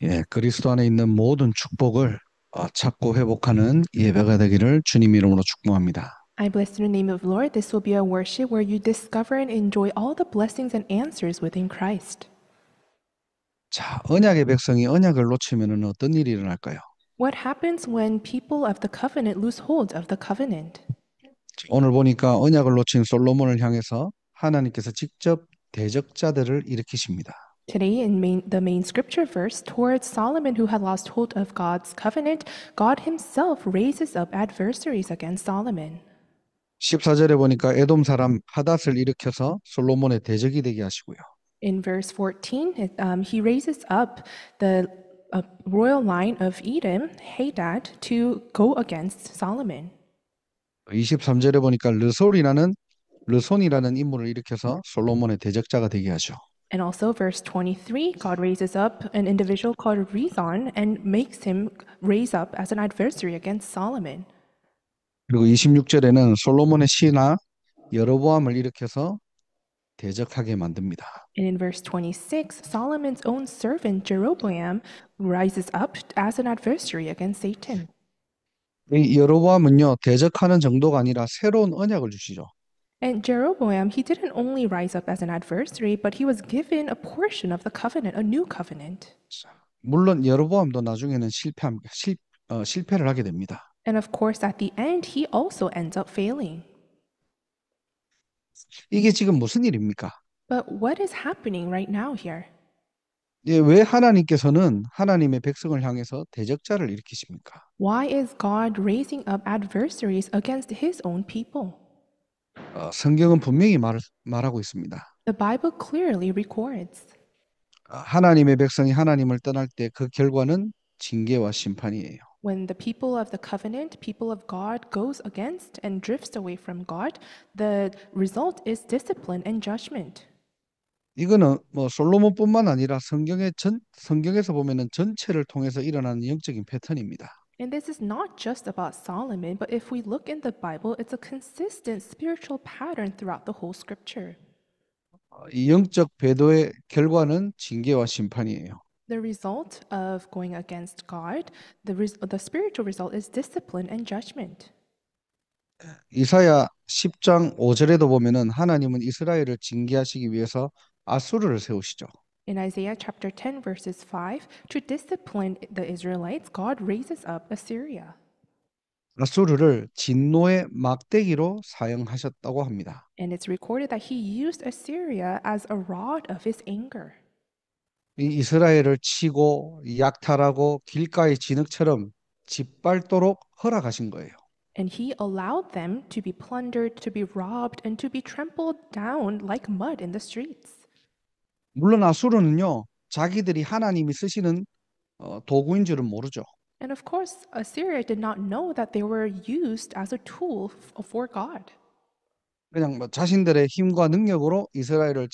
예, 그리스도 안에 있는 모든 축복을 찾고 회복하는 예배가 되기를 주님 이름으로 축복합니다. I bless in the name of the Lord. This will be a worship where you discover and enjoy all the blessings and answers within Christ. 자, 언약의 백성이 언약을 놓치면은 어떤 일이 일어날까요? What happens when people of the covenant lose hold of the covenant? 오늘 보니까 언약을 놓친 솔로몬을 향해서 하나님께서 직접 대적자들을 일으키십니다. Today, in the main scripture verse, towards Solomon who had lost hold of God's covenant, God himself raises up adversaries against Solomon. 14절에 보니까 에돔 사람 하닷을 일으켜서 솔로몬의 대적이 되게 하시고요. In verse 14, he raises up the royal line of Edom, Hadad, to go against Solomon. 23절에 보니까 르손이라는 인물을 일으켜서 솔로몬의 대적자가 되게 하죠. And also, verse 23, God raises up an individual called Rezon and makes him raise up as an adversary against Solomon. 그리고 26절에는 솔로몬의 신하 여로보암을 일으켜서 대적하게 만듭니다. And in verse 26, Solomon's own servant Jeroboam rises up as an adversary against Satan. 이 여로보암은요, 대적하는 정도가 아니라 새로운 언약을 주시죠. And Jeroboam, he didn't only rise up as an adversary, but he was given a portion of the covenant, a new covenant. 물론 여로보암도 나중에는 실패를 하게 됩니다. And of course, at the end, he also ends up failing. 이게 지금 무슨 일입니까? But what is happening right now here? 예, 왜 하나님께서는 하나님의 백성을 향해서 대적자를 일으키십니까? Why is God raising up adversaries against his own people? 성경은 분명히 말하고 있습니다. The Bible clearly records 하나님의 백성이 하나님을 떠날 때 그 결과는 징계와 심판이에요. when the people of the covenant, people of God, goes against and drifts away from God, the result is discipline and judgment. 이거는 뭐 솔로몬뿐만 아니라 성경에서 보면은 전체를 통해서 일어나는 영적인 패턴입니다. And this is not just about Solomon, but if we look in the Bible, it's a consistent spiritual pattern throughout the whole scripture. 이 영적 배도의 결과는 징계와 심판이에요. The result of going against God, the spiritual result is discipline and judgment. 이사야 10장 5절에도 보면은 하나님은 이스라엘을 징계하시기 위해서 아수르를 세우시죠. In Isaiah chapter 10, verses 5, to discipline the Israelites, God raises up Assyria. 아수르를 진노의 막대기로 사용하셨다고 합니다. And it's recorded that he used Assyria as a rod of his anger. 이 이스라엘을 치고 약탈하고 길가의 진흙처럼 짓밟도록 허락하신 거예요. And he allowed them to be plundered, to be robbed, and to be trampled down like mud in the streets. 물론 아수르는요, 자기들이 하나님이 쓰시는 도구인 줄은 모르죠. And of course, Assyria did not know that they were used as a tool for God. 그냥 뭐 자신들의 힘과 능력으로 이스라엘을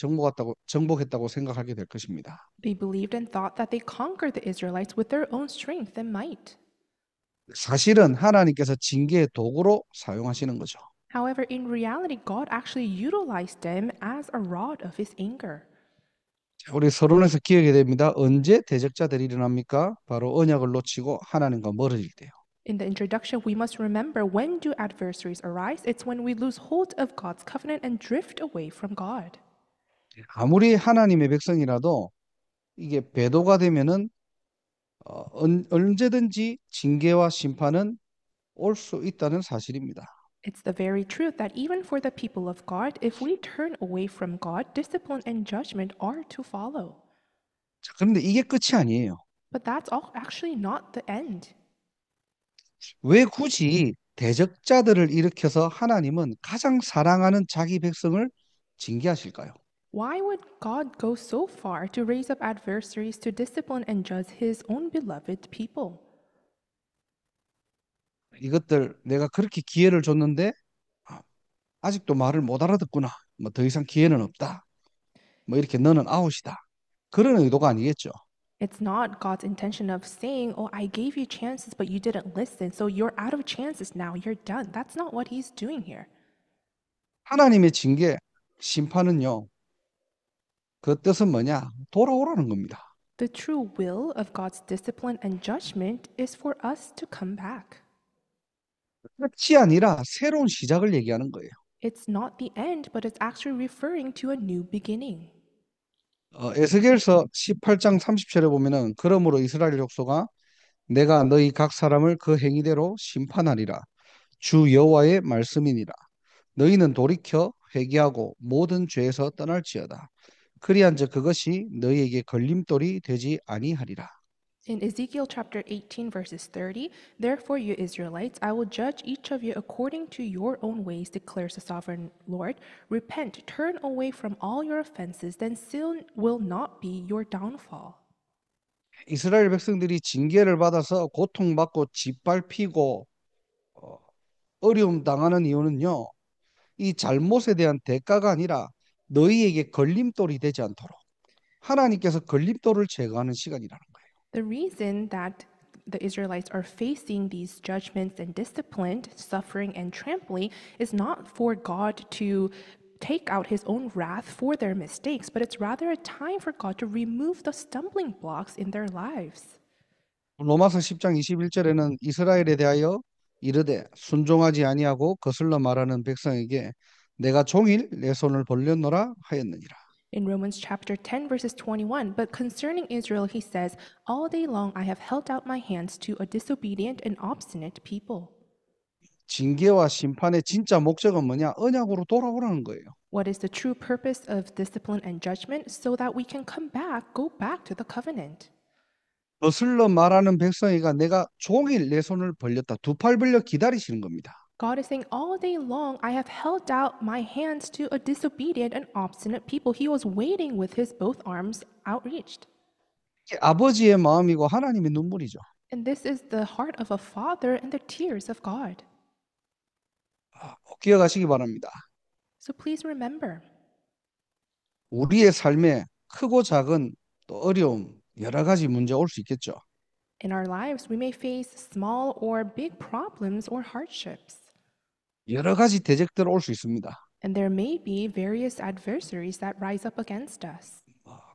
정복했다고 생각하게 될 것입니다. They believed and thought that they conquered the Israelites with their own strength and might. 사실은 하나님께서 징계의 도구로 사용하시는 거죠. However, in reality, God actually utilized them as a rod of his anger. 우리 서론에서 기억해야 됩니다. 언제 대적자들이 일어납니까? 바로 언약을 놓치고 하나님과 멀어질 때요. In the introduction, we must remember when do adversaries arise? It's when we lose hold of God's covenant and drift away from God. 아무리 하나님의 백성이라도 이게 배도가 되면은 언제든지 징계와 심판은 올 수 있다는 사실입니다. It's the very truth that even for the people of God, if we turn away from God, discipline and judgment are to follow. 자, 그런데 이게 끝이 아니에요. But that's all actually not the end. 왜 굳이 대적자들을 일으켜서 하나님은 가장 사랑하는 자기 백성을 징계하실까요? Why would God go so far to raise up adversaries to discipline and judge his own beloved people? 이것들 내가 그렇게 기회를 줬는데 아, 아직도 말을 못 알아듣구나. 뭐 더 이상 기회는 없다. 뭐 이렇게 너는 아웃이다. 그런 의도가 아니겠죠. It's not God's intention of saying, "Oh, I gave you chances, but you didn't listen, so you're out of chances now, you're done." That's not what he's doing here. 하나님의 징계, 심판은요. 그 뜻은 뭐냐? 돌아오라는 겁니다. The true will of God's discipline and judgment is for us to come back. 끝이 아니라 새로운 시작을 얘기하는 거예요. It's not the end, but it's actually referring to a new beginning. 에스겔서 18장 30절에 보면은 그러므로 이스라엘 족속아 내가 너희 각 사람을 그 행위대로 심판하리라. 주 여호와의 말씀이니라. 너희는 돌이켜 회개하고 모든 죄에서 떠날지어다. 그리한즉 그것이 너희에게 걸림돌이 되지 아니하리라. In Ezekiel chapter 18, verses 30, therefore, you Israelites, I will judge each of you according to your own ways, declares the sovereign Lord. Repent, turn away from all your offenses, then sin will not be your downfall. 이스라엘 백성들이 징계를 받아서 고통받고 짓밟히고 어려움 당하는 이유는요. 이 잘못에 대한 대가가 아니라 너희에게 걸림돌이 되지 않도록 하나님께서 걸림돌을 제거하는 시간이라는 거예요. The reason that the Israelites are facing these judgments and discipline, suffering and trampling is not for God to take out his own wrath for their mistakes, but it's rather a time for God to remove the stumbling blocks in their lives. 로마서 10장 21절에는 이스라엘에 대하여 이르되 순종하지 아니하고 거슬러 말하는 백성에게 내가 종일 내 손을 벌렸노라 하였느니라. In Romans chapter 10, verses 21, but concerning Israel, he says, all day long I have held out my hands to a disobedient and obstinate people. 징계와 심판의 진짜 목적은 뭐냐? 언약으로 돌아오라는 거예요. What is the true purpose of discipline and judgment? So that we can come back, go back to the covenant. 거슬러 말하는 백성이가 내가 종일 내 손을 벌렸다. 두 팔 벌려 기다리시는 겁니다. God is saying, all day long I have held out my hands to a disobedient and obstinate people. He was waiting with his both arms outreached. 이게 아버지의 마음이고 하나님의 눈물이죠. And this is the heart of a father and the tears of God. 꼭 기억하시기 바랍니다. So please remember, 우리의 삶에 크고 작은 또 어려움, 여러 가지 문제 올 수 있겠죠. in our lives we may face small or big problems or hardships. 여러 가지 대적들 올 수 있습니다. And there may be various adversaries that rise up against us.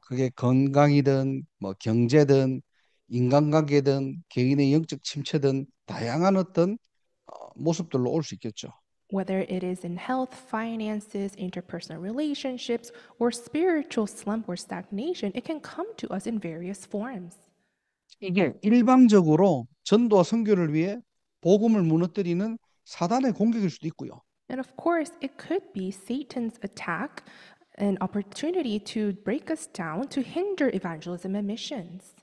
그게 건강이든 뭐 경제든 인간관계든 개인의 영적 침체든 다양한 어떤 모습들로 올 수 있겠죠. Whether it is in health, finances, interpersonal relationships, or spiritual slump or stagnation, it can come to us in various forms. 이게 일방적으로 전도와 선교를 위해 복음을 무너뜨리는 사단의 공격일 수도 있고요. And of course, it could be Satan's attack, an opportunity to break us down to hinder evangelism and missions.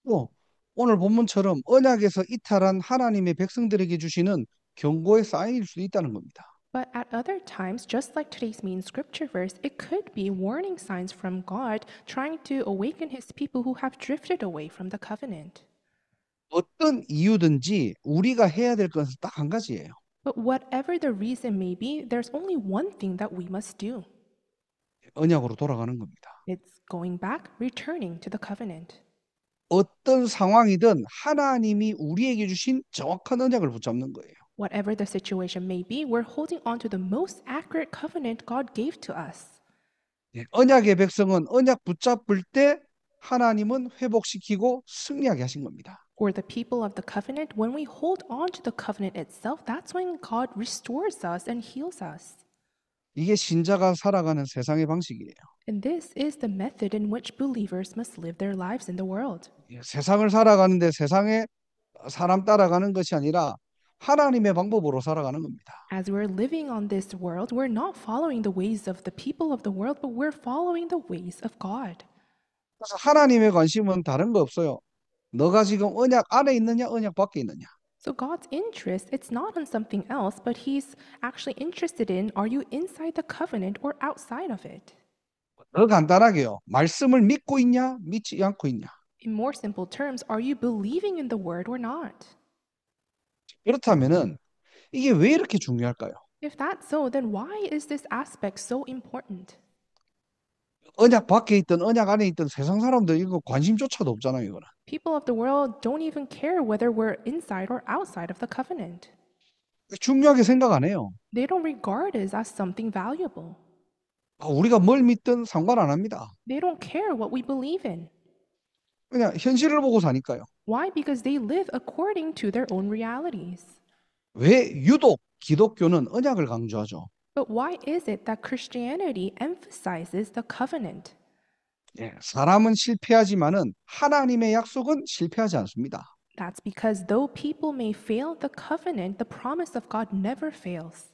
또 오늘 본문처럼 언약에서 이탈한 하나님의 백성들에게 주시는 경고의 사인일 수도 있다는 겁니다. But at other times, just like today's main scripture verse, it could be warning signs from God trying to awaken his people who have drifted away from the covenant. 어떤 이유든지 우리가 해야 될 것은 딱 한 가지예요. But whatever the reason may be, there's only one thing that we must do. 언약으로 돌아가는 겁니다. It's going back, returning to the covenant. 어떤 상황이든 하나님이 우리에게 주신 정확한 언약을 붙잡는 거예요. Whatever the situation may be, we're holding on to the most accurate covenant God gave to us. 언약의 백성은 언약 붙잡을 때 하나님은 회복시키고 승리하게 하신 겁니다. Or the people of the covenant, when we hold on to the covenant itself, that's when God restores us and heals us. 이게 신자가 살아가는 세상의 방식이에요. And this is the method in which believers must live their lives in the world. 세상을 살아가는데 세상에 사람 따라가는 것이 아니라 하나님의 방법으로 살아가는 겁니다. As we're living on this world, we're not following the ways of the people of the world, but we're following the ways of God. 그래서 하나님의 관심은 다른 거 없어요. 너가 지금 언약 안에 있느냐, 언약 밖에 있느냐. So God's interest, it's not on something else, but he's actually interested in, are you inside the covenant or outside of it? 더 간단하게요. 말씀을 믿고 있냐, 믿지 않고 있냐. In more simple terms, are you believing in the word or not? 그렇다면은 이게 왜 이렇게 중요할까요? If that's so, then why is this aspect so important? 언약 밖에 있든 언약 안에 있든 세상 사람들 이거 관심조차도 없잖아요, 이거는. People of the world don't even care whether we're inside or outside of the covenant. 중요하게 생각 안 해요. They don't regard us as something valuable. 우리가 뭘 믿든 상관 안 합니다. They don't care what we believe in. 그냥 현실을 보고 사니까요. Why? Because they live according to their own realities. 왜 유독 기독교는 언약을 강조하죠? But why is it that Christianity emphasizes the covenant? 예, 사람은 실패하지만은 하나님의 약속은 실패하지 않습니다. That's because though people may fail the covenant, the promise of God never fails.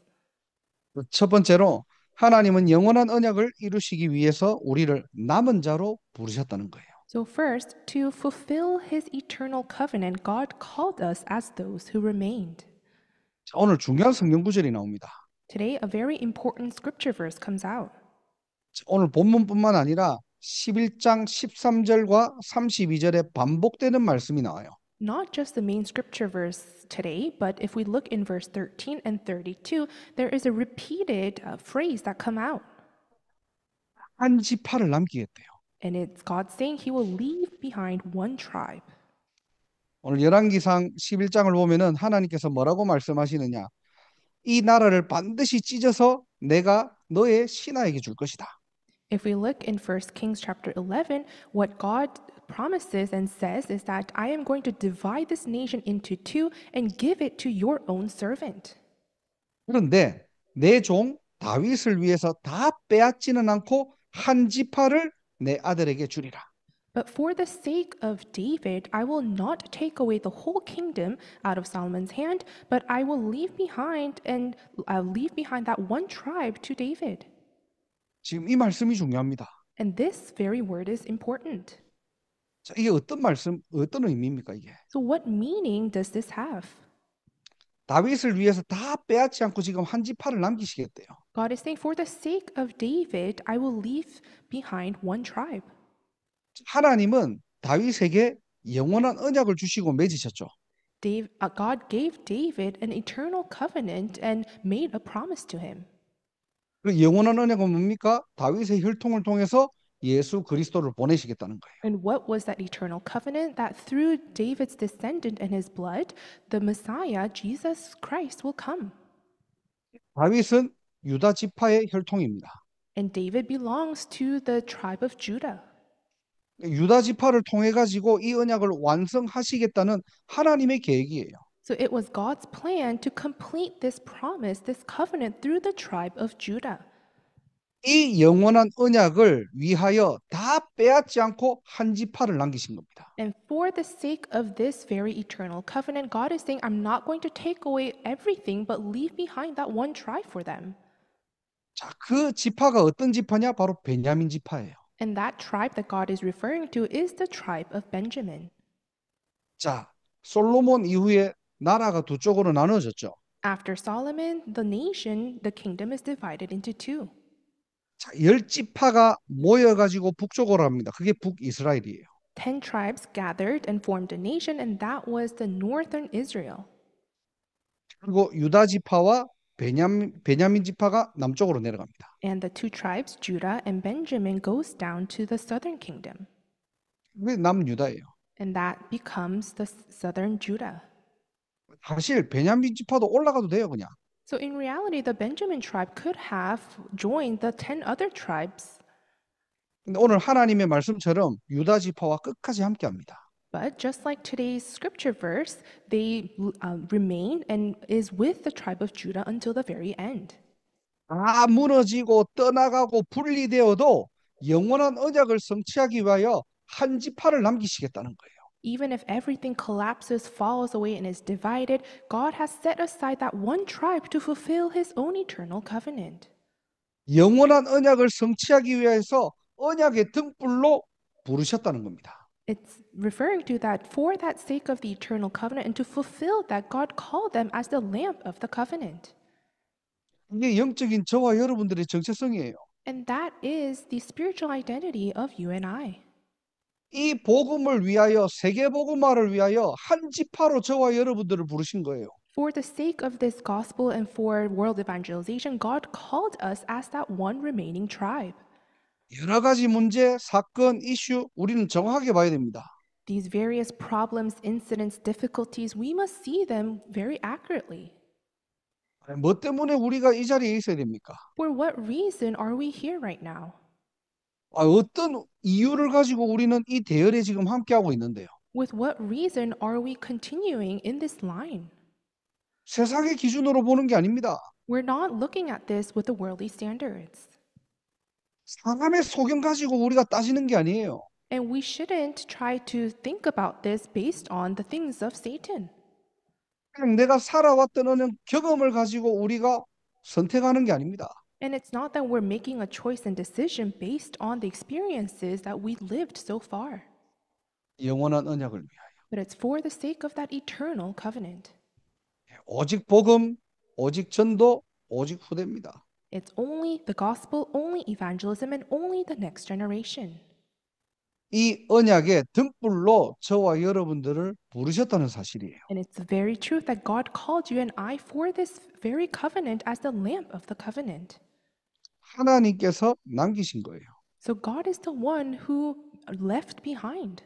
첫 번째로 하나님은 영원한 언약을 이루시기 위해서 우리를 남은 자로 부르셨다는 거예요. So, first, to fulfill his eternal covenant, God called us as those who remained. 자, 오늘 중요한 성경 구절이 나옵니다. Today, a very important scripture verse comes out. 자, 오늘 본문뿐만 아니라 11장 13절과 32절에 반복되는 말씀이 나와요. Not just the main scripture verse today, but if we look in verse 13 and 32, there is a repeated phrase that come out. 한 지파를 남기겠대요. And it's God saying he will leave behind one tribe. 오늘 열왕기상 11장을 보면은 하나님께서 뭐라고 말씀하시느냐? 이 나라를 반드시 찢어서 내가 너의 신하에게 줄 것이다. If we look in 1 Kings chapter 11, what God promises and says is that I am going to divide this nation into two and give it to your own servant. 그런데 내 종 다윗을 위해서 다 빼앗지는 않고 한 지파를 내 아들에게 주리라. But for the sake of David, I will not take away the whole kingdom out of Solomon's hand, but I will leave behind that one tribe to David. 지금 이 말씀이 중요합니다. And this very word is important. 자, 이게 어떤 말씀, 어떤 의미입니까, 이게? So what meaning does this have? 다윗을 위해서 다 빼앗지 않고 지금 한 지파를 남기시겠대요. God is saying, for the sake of David, I will leave behind one tribe. 하나님은 다윗에게 영원한 언약을 주시고 맺으셨죠. God gave David an eternal covenant and made a promise to him. 그 영원한 언약은 뭡니까? 다윗의 혈통을 통해서 예수 그리스도를 보내시겠다는 거예요. And what was that eternal covenant? That through David's descendant and his blood, the Messiah, Jesus Christ, will come. 다윗은 유다 지파의 혈통입니다. And David belongs to the tribe of Judah. 유다 지파를 통해 가지고 이 언약을 완성하시겠다는 하나님의 계획이에요. So it was God's plan to complete this promise, this covenant through the tribe of Judah. 이 영원한 언약을 위하여 다 빼앗지 않고 한 지파를 남기신 겁니다. And for the sake of this very eternal covenant, God is saying, I'm not going to take away everything, but leave behind that one tribe for them. 자, 그 지파가 어떤 지파냐? 바로 베냐민 지파예요. And that tribe that God is referring to is the tribe of Benjamin. 자, 솔로몬 이후에 나라가 두 쪽으로 나눠졌죠. After Solomon, the kingdom is divided into two. 자, 열 지파가 모여가지고 북쪽으로 합니다. 그게 북이스라엘이에요. 10 tribes gathered and formed a nation, and that was the northern Israel. 그리고 유다 지파와 베냐민 지파가 남쪽으로 내려갑니다. And the two tribes, Judah and Benjamin, goes down to the southern kingdom. 그게 남유다예요. And that becomes the southern Judah. 사실 베냐민 지파도 올라가도 돼요, 그냥. So in reality, the Benjamin tribe could have joined the 10 other tribes. 근데 오늘 하나님의 말씀처럼 유다 지파와 끝까지 함께합니다. But just like today's scripture verse, they remain and is with the tribe of Judah until the very end. 다 무너지고 떠나가고 분리되어도 영원한 언약을 성취하기 위하여 한 지파를 남기시겠다는 거예요. Even if everything collapses, falls away, and is divided, God has set aside that one tribe to fulfill his own eternal covenant. 영원한 언약을 성취하기 위해서 언약의 등불로 부르셨다는 겁니다. It's referring to that for that sake of the eternal covenant and to fulfill that, God called them as the lamp of the covenant. 이게 영적인 저와 여러분들의 정체성이에요. And that is the spiritual identity of you and I. 이 복음을 위하여 세계 복음화를 위하여 한 지파로 저와 여러분들을 부르신 거예요. For the sake of this gospel and for world evangelization, God called us as that one remaining tribe. 여러 가지 문제, 사건, 이슈 우리는 정확하게 봐야 됩니다. These various problems, incidents, difficulties, we must see them very accurately. 뭐 때문에 우리가 이 자리에 있어야 됩니까? For what reason are we here right now? 어떤 이유를 가지고 우리는 이 대열에 지금 함께하고 있는데요. With what reason are we continuing in this line? 세상의 기준으로 보는 게 아닙니다. We're not looking at this with the worldly standards. 사람의 소견 가지고 우리가 따지는 게 아니에요. And we shouldn't try to think about this based on the things of Satan. 그냥 내가 살아왔던 어느 경험을 가지고 우리가 선택하는 게 아닙니다. And it's not that we're making a choice and decision based on the experiences that we lived so far, 영원한 언약을 위하여. but it's for the sake of that eternal covenant. 오직 복음, 오직 전도, 오직 후대입니다. It's only the gospel, only evangelism, and only the next generation. 이 언약의 등불로 저와 여러분들을 부르셨다는 사실이에요. And it's the very truth that God called you and I for this very covenant as the lamp of the covenant. 하나님께서 남기신 거예요. So God is the one who left behind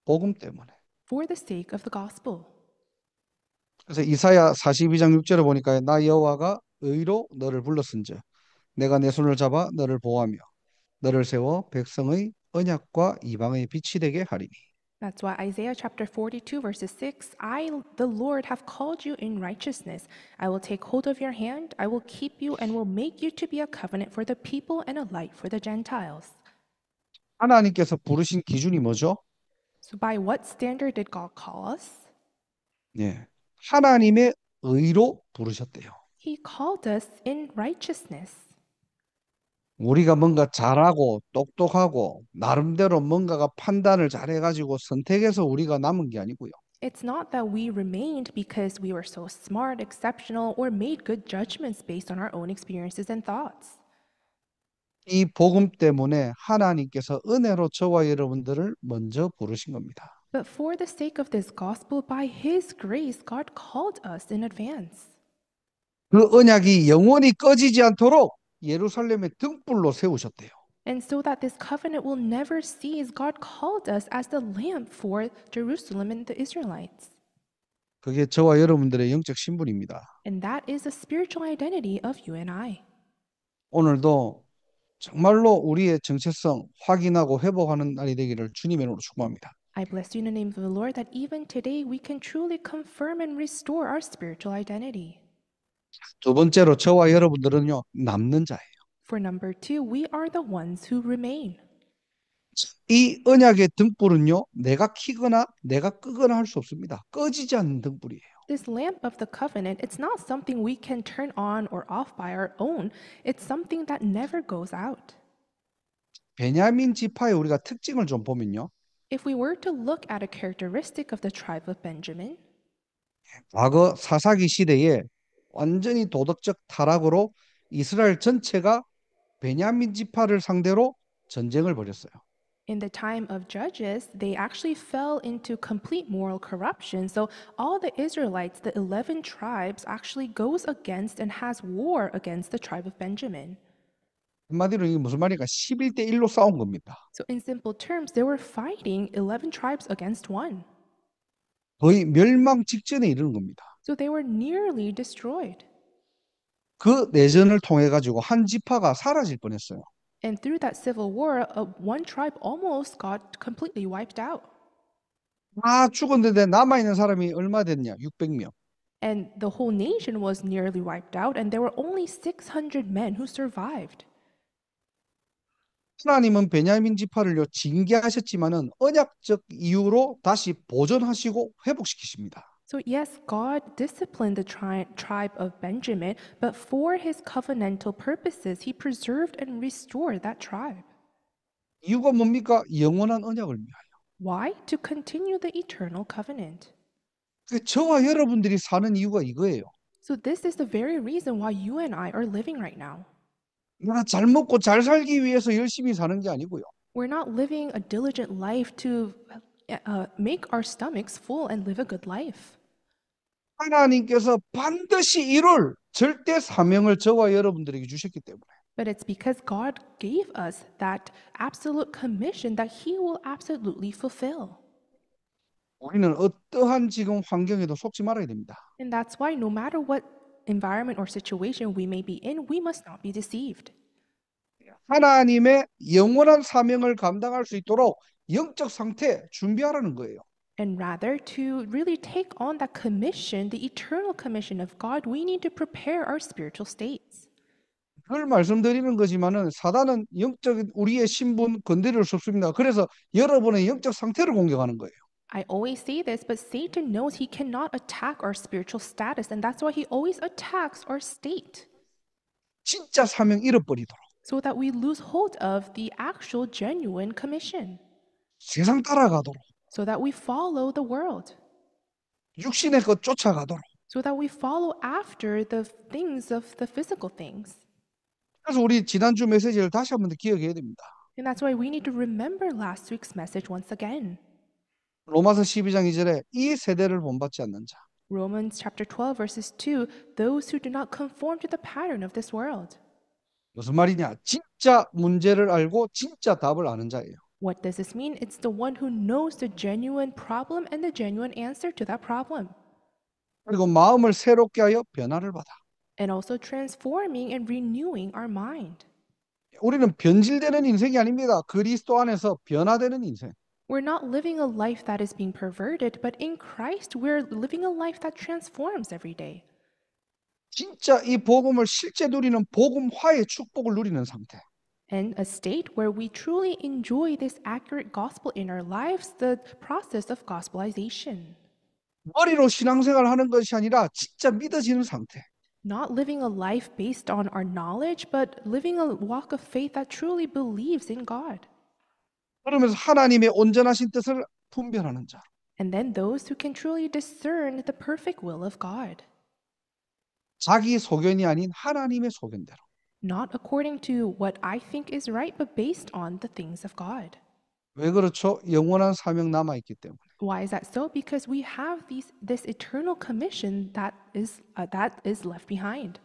복음 때문에. for the sake of the gospel. 그래서 이사야 42장 6절에 보니까 나 여호와가 의로 너를 불렀은즉 내가 내 손을 잡아 너를 보호하며 너를 세워 백성의 언약과 이방의 빛이 되게 하리니. That's why Isaiah chapter 42 verses 6, I, the Lord, have called you in righteousness. I will take hold of your hand, I will keep you and will make you to be a covenant for the people and a light for the Gentiles. 하나님께서 부르신 기준이 뭐죠? So by what standard did God call us? 예. 하나님의 의로 부르셨대요. He called us in righteousness. 우리가 뭔가 잘하고 똑똑하고 나름대로 뭔가가 판단을 잘해가지고 선택해서 우리가 남은 게 아니고요. It's not that we remained because we were so smart, exceptional, or made good judgments based on our own experiences and thoughts. 이 복음 때문에 하나님께서 은혜로 저와 여러분들을 먼저 부르신 겁니다. But for the sake of this gospel, by His grace, God called us in advance. 그 언약이 영원히 꺼지지 않도록 예루살렘의 등불로 세우셨대요. And so that this covenant will never cease, God called us as the lamp for Jerusalem and the Israelites. 그게 저와 여러분들의 영적 신분입니다. And that is the spiritual identity of you and I. 오늘도 정말로 우리의 정체성 확인하고 회복하는 날이 되기를 주님의 이름으로 축복합니다. I bless you in the name of the Lord that even today we can truly confirm and restore our spiritual identity. 두 번째로 저와 여러분들은요, 남는 자예요. For number two, we are the ones who remain. 이 언약의 등불은요, 내가 켜거나 내가 끄거나 할 수 없습니다. 꺼지지 않는 등불이에요. This lamp of the covenant, it's not something we can turn on or off by our own. It's something that never goes out. 베냐민 지파의 우리가 특징을 좀 보면요. If we were to look at a characteristic of the tribe of Benjamin, 과거 사사기 시대에 완전히 도덕적 타락으로 이스라엘 전체가 베냐민 지파를 상대로 전쟁을 벌였어요. in the time of Judges, they actually fell into complete moral corruption. So all the Israelites, the 11 tribes, actually goes against and has war against the tribe of Benjamin. 한마디로 이게 무슨 말이니까 11대 1로 싸운 겁니다. So in simple terms, they were fighting 11 tribes against one. 거의 멸망 직전에 이르는 겁니다. So they were nearly destroyed. 그 내전을 통해 가지고 한 지파가 사라질 뻔했어요. And through that civil war, one tribe almost got completely wiped out. 다 죽었는데 남아 있는 사람이 얼마 됐냐? 600명. And the whole nation was nearly wiped out, and there were only 600 men who survived. 하나님은 베냐민 지파를요 징계하셨지만은 언약적 이유로 다시 보존하시고 회복시키십니다. So yes, God disciplined the tribe of Benjamin, but for his covenantal purposes, he preserved and restored that tribe. 이유가 뭡니까? 영원한 언약을 위하여. Why? To continue the eternal covenant. 그 저와 여러분들이 사는 이유가 이거예요. So this is the very reason why you and I are living right now. 내가 잘 먹고 잘 살기 위해서 열심히 사는 게 아니고요. We're not living a diligent life to make our stomachs full and live a good life. 하나님께서 반드시 이룰 절대 사명을 저와 여러분들에게 주셨기 때문에. But it's because God gave us that absolute commission that He will absolutely fulfill. 우리는 어떠한 지금 환경에도 속지 말아야 됩니다. And that's why no matter what environment or situation we may be in, we must not be deceived. 하나님의 영원한 사명을 감당할 수 있도록 영적 상태 준비하라는 거예요. And rather, to really take on that commission, the eternal commission of God, we need to prepare our spiritual states. 그걸 말씀드리는 거지만은 사단은 영적인 우리의 신분 건드릴 수 없습니다. 그래서 여러분의 영적 상태를 공격하는 거예요. I always say this, but Satan knows he cannot attack our spiritual status, and that's why he always attacks our state, 진짜 사명 잃어버리도록 so that we lose hold of the actual genuine commission, 세상 따라가도록 so that we follow the world, 육신의 것 쫓아가도록. so that we follow after the things of the physical things. 그래서 우리 지난주 메시지를 다시 한번 더 기억해야 됩니다. And that's why we need to remember last week's message once again. 로마서 12장 2절에 이 세대를 본받지 않는 자. Romans chapter 12 verses 2, those who do not conform to the pattern of this world. 무슨 말이냐? 진짜 문제를 알고 진짜 답을 아는 자예요. What does this mean? It's the one who knows the genuine problem and the genuine answer to that problem. 그리고 마음을 새롭게 하여 변화를 받아. And also transforming and renewing our mind. 우리는 변질되는 인생이 아닙니다. 그리스도 안에서 변화되는 인생. We're not living a life that is being perverted, but in Christ, we're living a life that transforms every day. 진짜 이 복음을 실제 누리는 복음화의 축복을 누리는 상태. And a state where we truly enjoy this accurate gospel in our lives, the process of gospelization. 머리로 신앙생활 하는 것이 아니라 진짜 믿어지는 상태. Not living a life based on our knowledge, but living a walk of faith that truly believes in God. 그러면서 하나님의 온전하신 뜻을 분별하는 자. And then those who can truly discern the perfect will of God, 자기 소견이 아닌 하나님의 소견대로. not according to what I think is right, but based on the things of God. 왜 그렇죠? 영원한 사명 남아있기 때문에. Why is that so? Because we have this eternal commission that is left behind.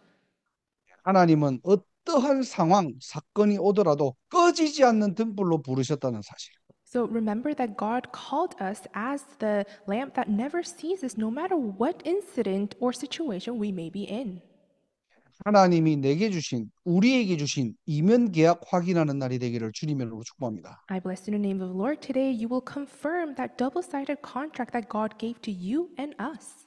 하나님은 어떠한 상황, 사건이 오더라도 꺼지지 않는 등불로 부르셨다는 사실. So remember that God called us as the lamp that never ceases, no matter what incident or situation we may be in. 하나님이 내게 주신, 우리에게 주신 이면 계약 확인하는 날이 되기를 주님의 이름으로 축복합니다. I bless in the name of the Lord. Today you will confirm that double-sided contract that God gave to you and us.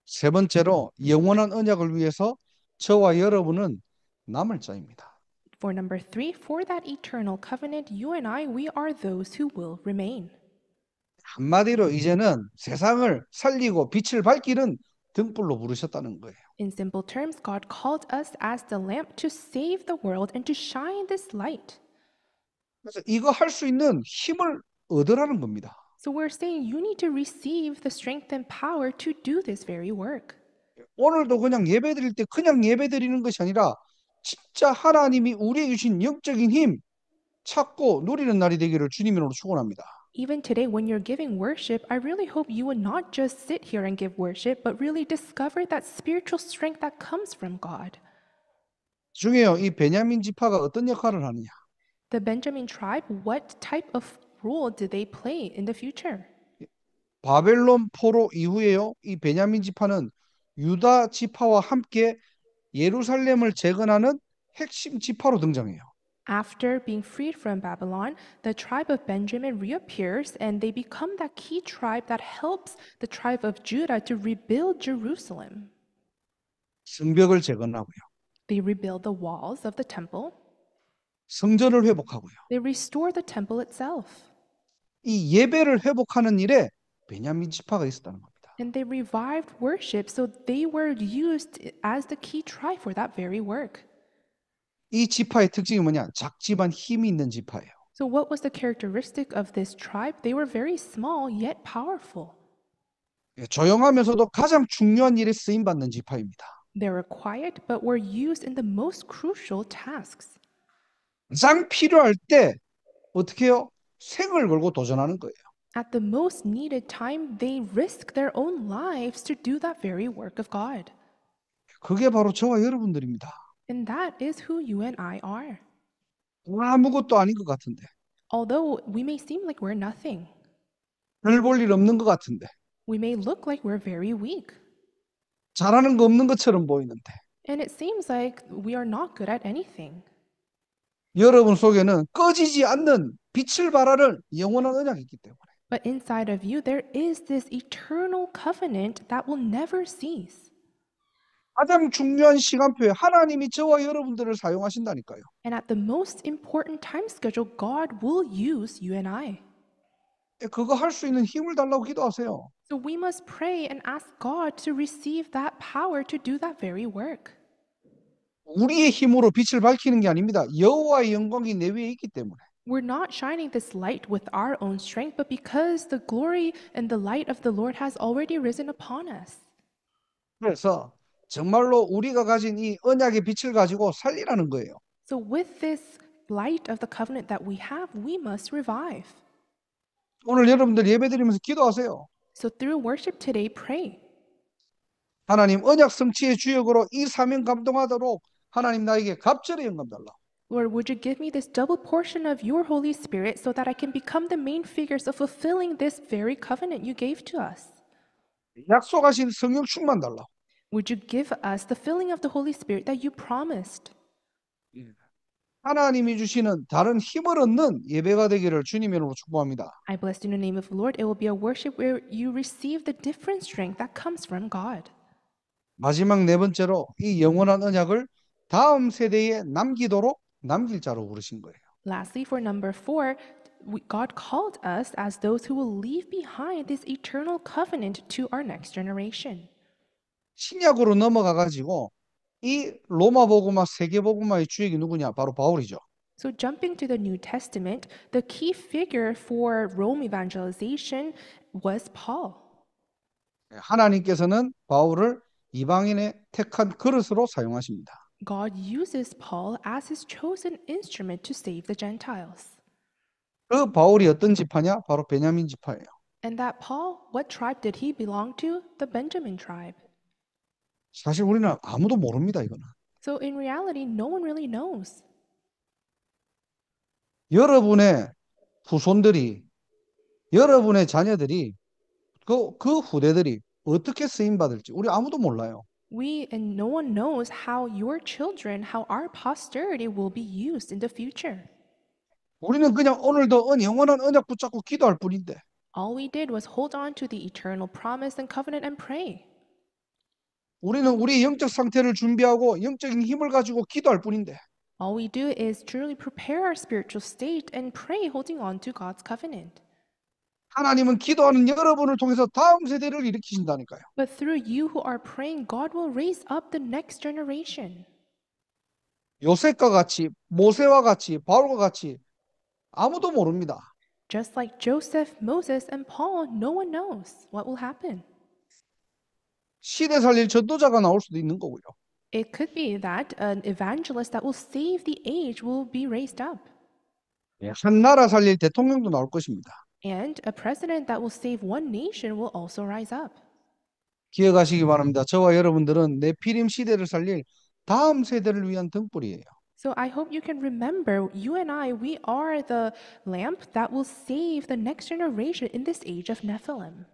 세 번째로 영원한 언약을 위해서 저와 여러분은 남을 자입니다. For number 3, for that eternal covenant, you and I, we are those who will remain. 한마디로 이제는 세상을 살리고 빛을 밝히는 등불로 부르셨다는 거예요. In simple terms, God called us as the lamp to save the world and to shine this light. 그래서 이거 할 수 있는 힘을 얻으라는 겁니다. So we're saying you need to receive the strength and power to do this very work. 오늘도 그냥 예배드릴 때 그냥 예배드리는 것이 아니라 진짜 하나님이 우리에게 주신 영적인 힘 찾고 누리는 날이 되기를 주님으로 축원합니다. Even today, when you're giving worship, I really hope you would not just sit here and give worship, but really discover that spiritual strength that comes from God. 중요해요. 이 베냐민 지파가 어떤 역할을 하느냐. The Benjamin tribe, what type of role do they play in the future? 바벨론 포로 이후에요. 이 베냐민 지파는 유다 지파와 함께 예루살렘을 재건하는 핵심 지파로 등장해요. After being freed from Babylon, the tribe of Benjamin reappears and they become that key tribe that helps the tribe of Judah to rebuild Jerusalem. 성벽을 재건하고요. They rebuild the walls of the temple. 성전을 회복하고요. They restore the temple itself. 이 예배를 회복하는 일에 베냐민 지파가 있었다는 겁니다. And they revived worship, so they were used as the key tribe for that very work. 이 지파의 특징이 뭐냐? 작지만 힘이 있는 지파예요. So what was the characteristic of this tribe? They were very small yet powerful. 조용하면서도 가장 중요한 일에 쓰임 받는 지파입니다. They were quiet but were used in the most crucial tasks. 가장 필요할 때 어떻게 해요? 생을 걸고 도전하는 거예요. At the most needed time, they risked their own lives to do that very work of God. 그게 바로 저와 여러분들입니다. And that is who you and I are. 아무것도 아닌 것 같은데, Although we may seem like we're nothing, 별 볼 일 없는 것 같은데, we may look like we're very weak, 잘하는 거 없는 것처럼 보이는데, and it seems like we are not good at anything. 여러분 속에는 꺼지지 않는 빛을 발하는 영원한 언약이 있기 때문에. But inside of you, there is this eternal covenant that will never cease. 가장 중요한 시간표에 하나님이 저와 여러분들을 사용하신다니까요. And at the most important time schedule, God will use you and I. 그거 할 수 있는 힘을 달라고 기도하세요. So we must pray and ask God to receive that power to do that very work. 우리의 힘으로 빛을 밝히는 게 아닙니다. 여호와의 영광이 내 위에 있기 때문에. We're not shining this light with our own strength, but because the glory and the light of the Lord has already risen upon us. 그래서 정말로 우리가 가진 이 언약의 빛을 가지고 살리라는 거예요. So with this light of the covenant that we have, we must revive. 오늘 여러분들 예배드리면서 기도하세요. So through worship today, pray. 하나님 언약 성취의 주역으로 이 사명 감동하도록 하나님 나에게 갑절의 영감 달라. Lord, would you give me this double portion of your Holy Spirit so that I can become the main figures of fulfilling this very covenant you gave to us? 약속하신 성령 충만 달라. Would you give us the filling of the Holy Spirit that you promised? 하나님이 주시는 다른 힘을 얻는 예배가 되기를 주님의 이름으로 축복합니다. I bless you in the name of the Lord. It will be a worship where you receive the different strength that comes from God. 마지막 네 번째로 이 영원한 언약을 다음 세대에 남기도록 남길 자로 부르신 거예요. Lastly, for number 4, God called us as those who will leave behind this eternal covenant to our next generation. 신약으로 넘어가 가지고 이 로마 복음화 세계 복음화의 주역이 누구냐? 바로 바울이죠. So jumping to the New Testament, the key figure for Rome evangelization was Paul. 하나님께서는 바울을 이방인의 택한 그릇으로 사용하십니다. God uses Paul as his chosen instrument to save the Gentiles. 그 바울이 어떤 지파냐? 바로 베냐민 지파예요. And that Paul, what tribe did he belong to? The Benjamin tribe. 사실 우리는 아무도 모릅니다, 이거는. So in reality, no one really knows. 여러분의 후손들이, 여러분의 자녀들이, 그 후대들이 어떻게 쓰임 받을지 우리 아무도 몰라요. We and no one knows how your children, how our posterity will be used in the future. 우리는 그냥 오늘도 영원한 언약 붙잡고 기도할 뿐인데. All we did was hold on to the eternal promise and covenant and pray. 우리는 우리의 영적 상태를 준비하고 영적인 힘을 가지고 기도할 뿐인데. All we do is truly prepare our spiritual state and pray holding on to God's covenant. 하나님은 기도하는 여러분을 통해서 다음 세대를 일으키신다니까요. But through you who are praying, God will raise up the next generation. 요셉과 같이, 모세와 같이, 바울과 같이 아무도 모릅니다. Just like Joseph, Moses, and Paul, no one knows what will happen. 시대 살릴 전도자가 나올 수도 있는 거고요. It could be that an evangelist that will save the age will be raised up. 한 나라 살릴 대통령도 나올 것입니다. And a president that will save one nation will also rise up. 기억하시기 바랍니다. 저와 여러분들은 네피림 시대를 살릴 다음 세대를 위한 등불이에요. So I hope you can remember, you and I, we are the lamp that will save the next generation in this age of Nephilim.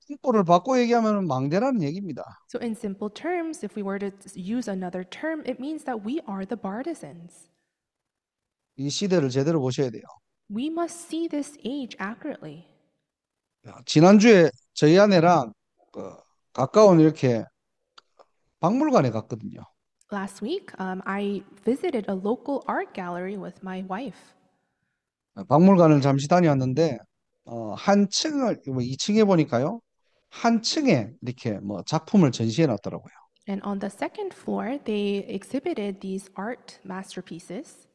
등불을 바꿔 얘기하면 망대라는 얘기입니다. So in simple terms, if we were to use another term, it means that we are the partisans. 이 시대를 제대로 보셔야 돼요. We must see this age accurately. 지난주에 저희 아내랑 가까운 이렇게 박물관에 갔거든요. Last week, I visited a local art gallery with my wife. 박물관을 잠시 다녀왔는데 한 층을 2층에 보니까요. 한 층에 이렇게 작품을 전시해 놨더라고요. And on the second floor, they exhibited these art masterpieces.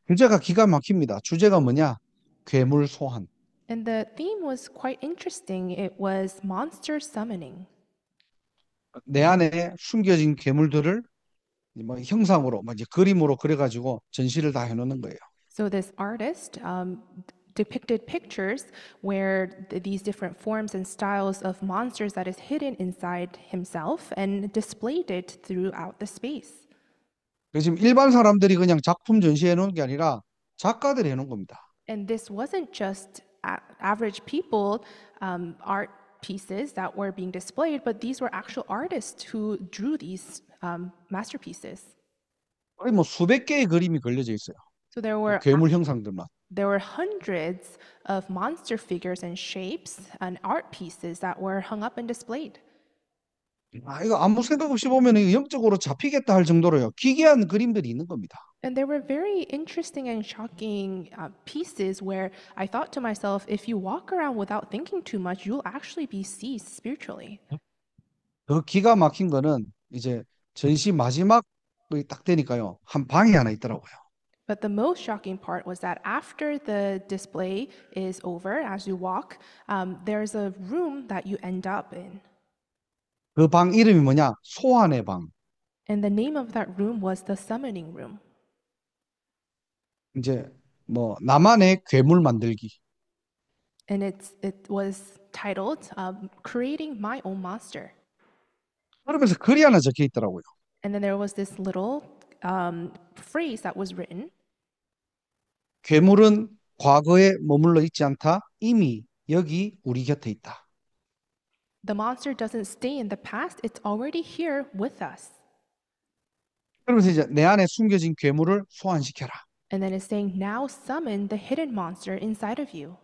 주제가 기가 막힙니다. 주제가 뭐냐? 괴물 소환. And the theme was quite interesting. It was monster summoning. 내 안에 숨겨진 괴물들을 형상으로 이제 그림으로 그려가지고 전시를 다 해놓는 거예요. So this artist depicted pictures where these different forms and styles of monsters that is hidden inside himself and displayed it throughout the space. 그래서 지금 일반 사람들이 그냥 작품 전시해 놓은 게 아니라 작가들이 해놓은 겁니다. And this wasn't just average people art pieces that were being displayed, but these were actual artists who drew these masterpieces. 거의 뭐 수백 개의 그림이 걸려져 있어요. So there 그 were 괴물 형상들만. there were hundreds of monster figures and shapes and art pieces that were hung up and displayed. 아, 이거 아무 생각 없이 보면 이거 영적으로 잡히겠다 할 정도로요. 기괴한 그림들이 있는 겁니다. And there were very interesting and shocking pieces where I thought to myself, if you walk around without thinking too much, you'll actually be seized spiritually. 더 기가 막힌 거는 이제 전시 마지막이 딱 되니까요. 한 방이 하나 있더라고요. But the most shocking part was that after the display is over, as you walk, there's a room that you end up in. 그 방 이름이 뭐냐? 소환의 방. And the name of that room was the summoning room. 이제 뭐 나만의 괴물 만들기. And it was titled Creating My Own Monster. 그러면서 글이 하나 적혀 있더라고요. And then there was this little phrase that was written. 괴물은 과거에 머물러 있지 않다. 이미 여기 우리 곁에 있다. The monster doesn't stay in the past, it's already here with us. 그러면서 이제 내 안에 숨겨진 괴물을 소환시켜라. And then it's saying, now summon the hidden monster inside of you.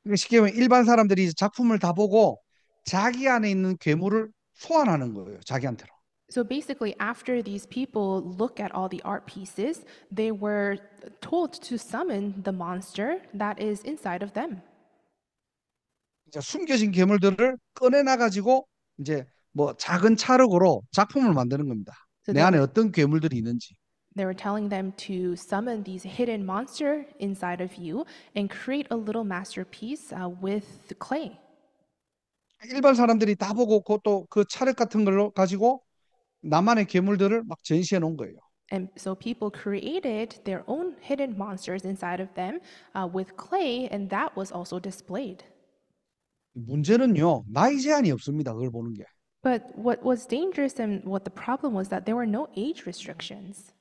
그러니까 쉽게 말하면 일반 사람들이 이제 작품을 다 보고 자기 안에 있는 괴물을 소환하는 거예요. 자기한테로. So basically, after these people look at all the art pieces, they were told to summon the monster that is inside of them. 이제 숨겨진 괴물들을 꺼내놔 가지고 이제 뭐 작은 찰흙으로 작품을 만드는 겁니다. So 내 안에 어떤 괴물들이 있는지. they were telling them to summon these hidden monster inside of you and create a little masterpiece with the clay. 일반 사람들이 다 보고 그것도 그 찰흙 같은 걸로 가지고 나만의 괴물들을 막 전시해 놓은 거예요. And so people created their own hidden monsters inside of them with clay, and that was also displayed. 문제는요, 나이 제한이 없습니다. 그걸 보는 게. But what was dangerous and what the problem was that there were no age restrictions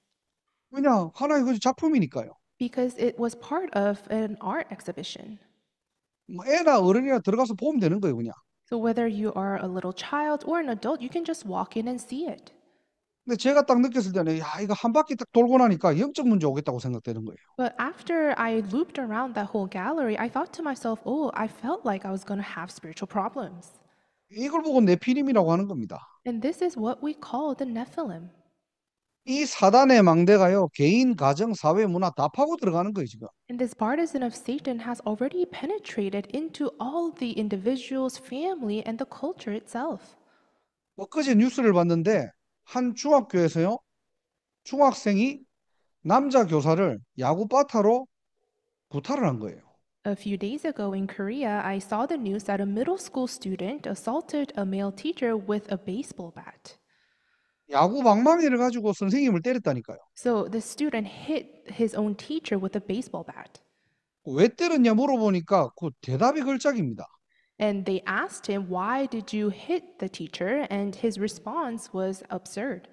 왜냐, 하나의 그 작품이니까요. because it was part of an art exhibition. 뭐 애나 어른이나 들어가서 보면 되는 거예요, 그냥. So whether you are a little child or an adult, you can just walk in and see it. 근데 제가 딱 느꼈을 때는 야, 이거 한 바퀴 딱 돌고 나니까 영적 문제 오겠다고 생각되는 거예요. But after I looped around that whole gallery, I thought to myself, oh, I felt like I was going to have spiritual problems. 이걸 보고 네피림이라고 하는 겁니다. And this is what we call the Nephilim. 이 사단의 망대가요, 개인, 가정, 사회, 문화 다 파고 들어가는 거예요, 지금. And this partisan of Satan has already penetrated into all the individuals, family, and the culture itself. 엊그제 뉴스를 봤는데 한 중학교에서요, 중학생이 남자 교사를 야구 바타로 구타를 한 거예요. A few days ago in Korea, I saw the news that a middle school student assaulted a male teacher with a baseball bat. 야구 방망이를 가지고 선생님을 때렸다니까요. So the student hit his own teacher with a baseball bat. 왜 때렸냐 물어보니까 그 대답이 걸작입니다. And they asked him, why did you hit the teacher? And his response was absurd.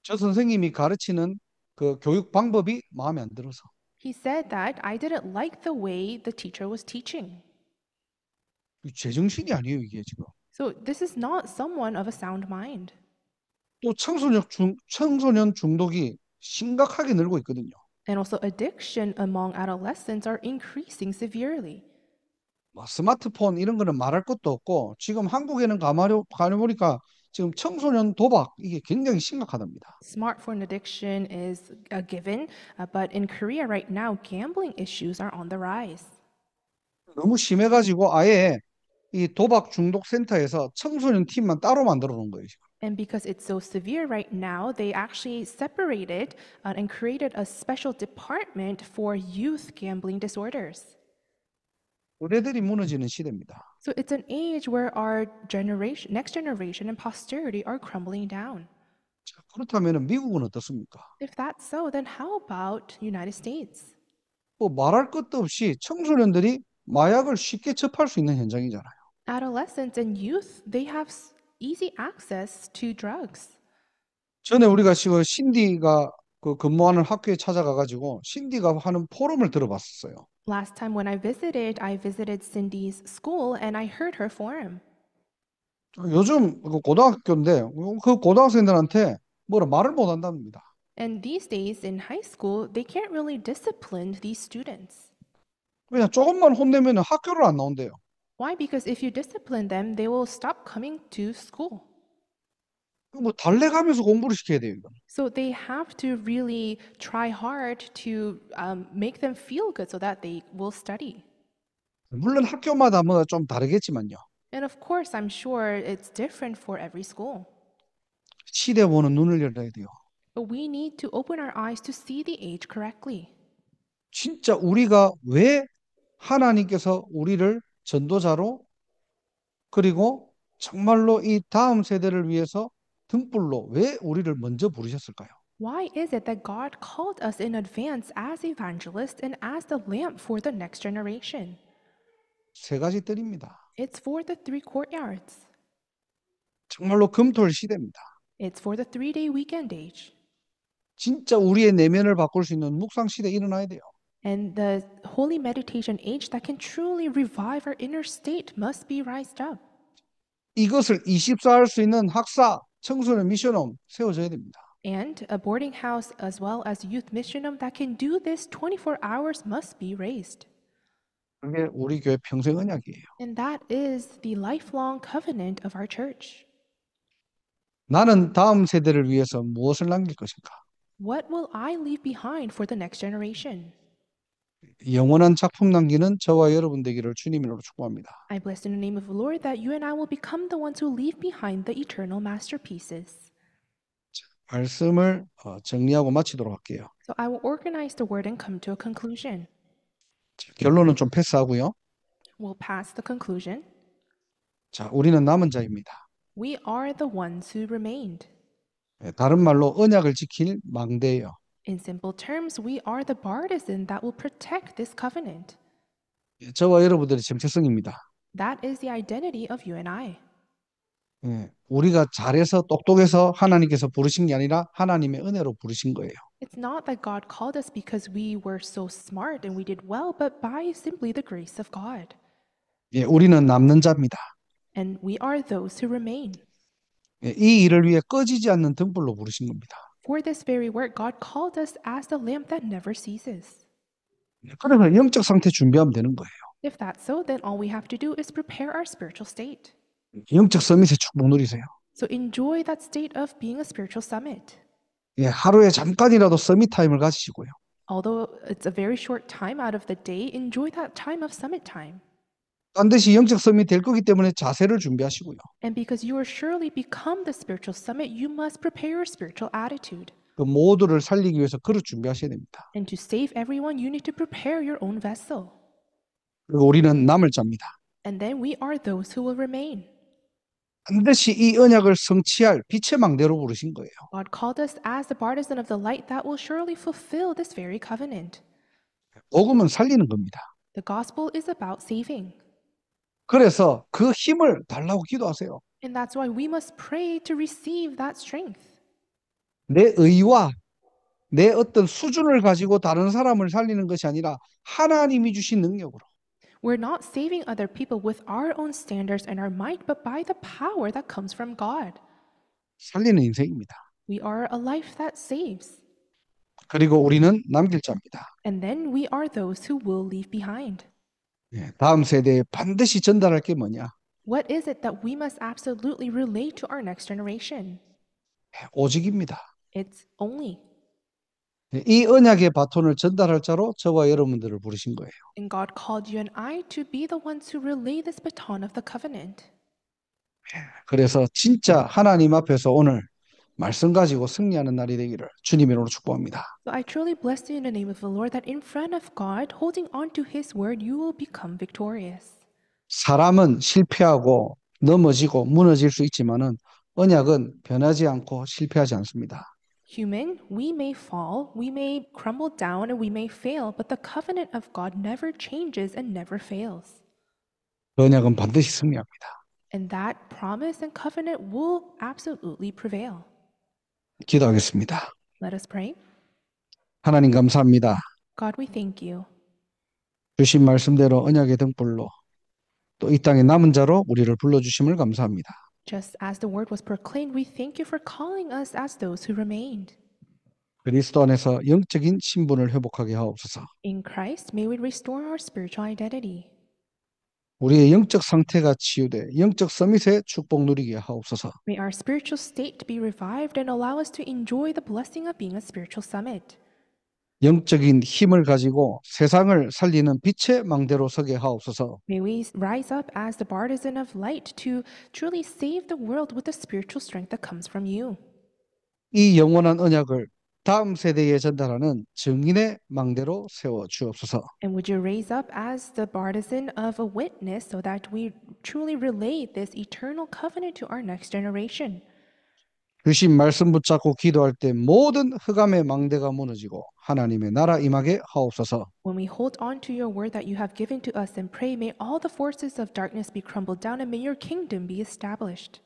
저 선생님이 가르치는 그 교육 방법이 마음에 안 들어서. He said that I didn't like the way the teacher was teaching. 제정신이 아니에요, 이게 지금. So this is not someone of a sound mind. 또 청소년 중독이 심각하게 늘고 있거든요. And also addiction among adolescents are increasing severely. 뭐 스마트폰 이런 거는 말할 것도 없고 지금 한국에는 가만히 보니까 지금 청소년 도박 이게 굉장히 심각하답니다. Smartphone addiction is a given, but in Korea right now, gambling issues are on the rise. 너무 심해가지고 아예 이 도박 중독 센터에서 청소년 팀만 따로 만들어 놓은 거예요, 지금. And because it's so severe right now, they actually separated and created a special department for youth gambling disorders. 의뢰들이 무너지는 시대입니다. So it's an age where our generation, next generation and posterity are crumbling down. 자, 그렇다면 미국은 어떻습니까? If that's so, then how about United States? 뭐 말할 것도 없이 청소년들이 마약을 쉽게 접할 수 있는 현장이잖아요. Adolescents and youth, they have easy access to drugs. 전에 우리가 지금 신디가 그 근무하는 학교에 찾아가가지고 신디가 하는 포럼을 들어봤었어요. Last time when I visited Cindy's school and I heard her forum. 요즘 그 고등학교인데 그 고등학생들한테 뭐라 말을 못 한답니다. And these days in high school, they can't really discipline these students. 그냥 조금만 혼내면 학교를 안 나온대요. Why? Because if you discipline them, they will stop coming to school. 뭐 달래가면서 공부를 시켜야 돼요, 이거. So they have to really try hard to make them feel good so that they will study. 물론 학교마다 뭐 좀 다르겠지만요. And of course, I'm sure it's different for every school. 시대 보는 눈을 열어야 돼요. But we need to open our eyes to see the age correctly. 진짜 우리가 왜 하나님께서 우리를 전도자로 그리고 정말로 이 다음 세대를 위해서 등불로 왜 우리를 먼저 부르셨을까요? Why is it that God called us in advance as evangelists and as the lamp for the next generation? 세 가지 뜰입니다. It's for the three courtyards. 정말로 금토일 시대입니다. It's for the 3-day weekend age. 진짜 우리의 내면을 바꿀 수 있는 묵상 시대 일어나야 돼요. And the holy meditation age that can truly revive our inner state must be raised up. 이것을 24할 수 있는 학사, 청소년 미션홈 세워져야 됩니다. And a boarding house as well as youth missionum that can do this 24 hours must be raised. 그게 우리 교회 평생 언약이에요. And that is the lifelong covenant of our church. 나는 다음 세대를 위해서 무엇을 남길 것인가? What will I leave behind for the next generation? 영원한 작품 남기는 저와 여러분 되기를 주님으로 축복합니다. I bless in the name of the Lord that you and I will become the ones who leave behind the eternal masterpieces. 말씀을 정리하고 마치도록 할게요. So I will organize the word and come to a conclusion. 결론은 좀 패스하고요. We'll pass the conclusion. 자, 우리는 남은 자입니다. We are the ones who remained. 다른 말로 언약을 지킬 망대예요. In simple terms, we are the partisan that will protect this covenant. 저와 여러분들의 정체성입니다. That is the identity of you and I. 우리가 잘해서 똑똑해서 하나님께서 부르신 게 아니라 하나님의 은혜로 부르신 거예요. It's not that God called us because we were so smart and we did well, but by simply the grace of God. 우리는 남는 자입니다. And we are those who remain. 이 일을 위해 꺼지지 않는 등불로 부르신 겁니다. For this very work, God called us as the lamp that never ceases. 그래서 영적 상태 준비하면 되는 거예요. If that's so, then all we have to do is prepare our spiritual state. 영적 서밋의 축복 누리세요. So enjoy that state of being a spiritual summit. 하루에 잠깐이라도 서밋 타임을 가지시고요. Although it's a very short time out of the day, enjoy that time of summit time. 반드시 영적 서밋 될 거기 때문에 자세를 준비하시고요. And because you will surely become the spiritual summit, you must prepare your spiritual attitude. 그 모두를 살리기 위해서 그릇 준비하셔야 됩니다. And to save everyone, you need to prepare your own vessel. 그리고 우리는 남을 자입니다. And then we are those who will remain. 반드시 이 언약을 성취할 빛의 망대로 부르신 거예요. God called us as the partisan of the light that will surely fulfill this very covenant. 복음은 살리는 겁니다. The gospel is about saving. 그래서 그 힘을 달라고 기도하세요. And that's why we must pray to receive that strength. 내 의와 내 어떤 수준을 가지고 다른 사람을 살리는 것이 아니라 하나님이 주신 능력으로. We're not saving other people with our own standards and our might, but by the power that comes from God. 살리는 인생입니다. We are a life that saves. 그리고 우리는 남길 자입니다. And then we are those who will leave behind. 다음 세대에 반드시 전달할 게 뭐냐? What is it that we must absolutely relate to our next generation? 오직입니다. It's only. 이 언약의 바톤을 전달할 자로 저와 여러분들을 부르신 거예요. And God called you and I to be the ones who relay this baton of the covenant. 그래서 진짜 하나님 앞에서 오늘 말씀 가지고 승리하는 날이 되기를 주님의 이름으로 축복합니다. So I truly bless you in the name of the Lord that in front of God, holding on to His word, you will become victorious. 사람은 실패하고 넘어지고 무너질 수 있지만은 언약은 변하지 않고 실패하지 않습니다. Human, we may fall, we may crumble down, and we may fail, but the covenant of God never changes and never fails. 그 언약은 반드시 승리합니다. And that promise and covenant will absolutely prevail. 기도하겠습니다. Let us pray. 하나님 감사합니다. God, we thank you. 주신 말씀대로 언약의 등불로 또 이 땅의 남은 자로 우리를 불러주심을 감사합니다. Just as the word was proclaimed, we thank you for calling us as those who remained. 그리스도 안에서 영적인 신분을 회복하게 하옵소서. In Christ, may we restore our spiritual identity. 우리의 영적 상태가 치유돼 영적 서밋의 축복 누리게 하옵소서. May our spiritual state be revived and allow us to enjoy the blessing of being a spiritual summit. 영적인 힘을 가지고 세상을 살리는 빛의 망대로 서게 하옵소서. May we rise up as the partisan of light to truly save the world with the spiritual strength that comes from you. 이 영원한 언약을 다음 세대에 전달하는 증인의 망대로 세워 주옵소서. And would you raise up as the partisan of a witness so that we truly relay this eternal covenant to our next generation? 주신 말씀 붙잡고 기도할 때 모든 흑암의 망대가 무너지고 하나님의 나라 임하게 하옵소서. When we hold on to your word that you have given to us and pray, may all the forces of darkness be crumbled down and may your kingdom be established.